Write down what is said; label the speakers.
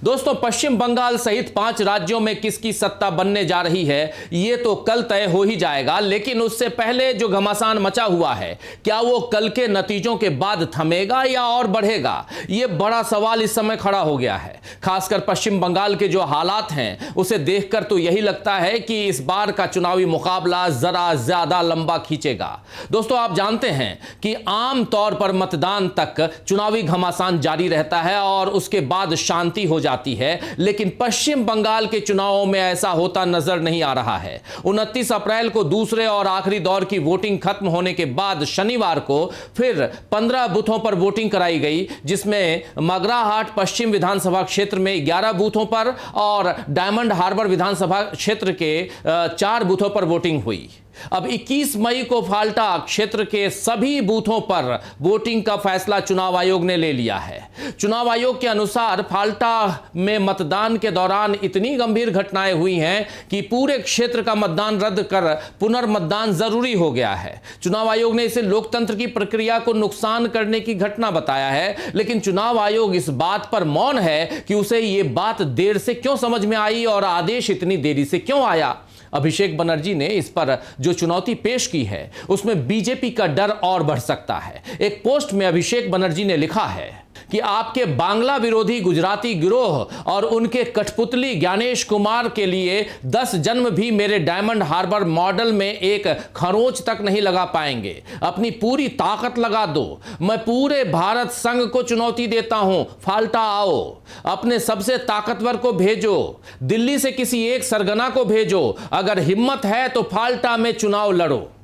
Speaker 1: दोस्तों, पश्चिम बंगाल सहित 5 राज्यों में किसकी सत्ता बनने जा रही है यह तो कल तय हो ही जाएगा, लेकिन उससे पहले जो घमासान मचा हुआ है, क्या वो कल के नतीजों के बाद थमेगा या और बढ़ेगा? यह बड़ा सवाल इस समय खड़ा हो गया है। खासकर पश्चिम बंगाल के जो हालात हैं उसे देखकर तो यही लगता है कि इस बार का चुनावी मुकाबला जरा ज्यादा लंबा खींचेगा। दोस्तों, आप जानते हैं कि आम तौर पर मतदान तक चुनावी घमासान जारी रहता है और उसके बाद शांति हो जाती है, लेकिन पश्चिम बंगाल के चुनावों में ऐसा होता नजर नहीं आ रहा है। 29 अप्रैल को दूसरे और आखिरी दौर की वोटिंग खत्म होने के बाद शनिवार को फिर 15 बूथों पर वोटिंग कराई गई, जिसमें मगराहाट पश्चिम विधानसभा क्षेत्र में 11 बूथों पर और डायमंड हार्बर विधानसभा क्षेत्र के 4 बूथों पर वोटिंग हुई। अब 21 मई को फाल्टा क्षेत्र के सभी बूथों पर वोटिंग का फैसला चुनाव आयोग ने ले लिया है। चुनाव आयोग के अनुसार फाल्टा में मतदान के दौरान इतनी गंभीर घटनाएं हुई हैं कि पूरे क्षेत्र का मतदान रद्द कर पुनर्मतदान जरूरी हो गया है। चुनाव आयोग ने इसे लोकतंत्र की प्रक्रिया को नुकसान करने की घटना बताया है, लेकिन चुनाव आयोग इस बात पर मौन है कि उसे यह बात देर से क्यों समझ में आई और आदेश इतनी देरी से क्यों आया। अभिषेक बनर्जी ने इस पर जो चुनौती पेश की है उसमें बीजेपी का डर और बढ़ सकता है। एक पोस्ट में अभिषेक बनर्जी ने लिखा है कि आपके बांग्ला विरोधी गुजराती गिरोह और उनके कठपुतली ज्ञानेश कुमार के लिए 10 जन्म भी मेरे डायमंड हार्बर मॉडल में एक खरोंच तक नहीं लगा पाएंगे। अपनी पूरी ताकत लगा दो। मैं पूरे भारत संघ को चुनौती देता हूं, फाल्टा आओ। अपने सबसे ताकतवर को भेजो, दिल्ली से किसी एक सरगना को भेजो। अगर हिम्मत है तो फाल्टा में चुनाव लड़ो।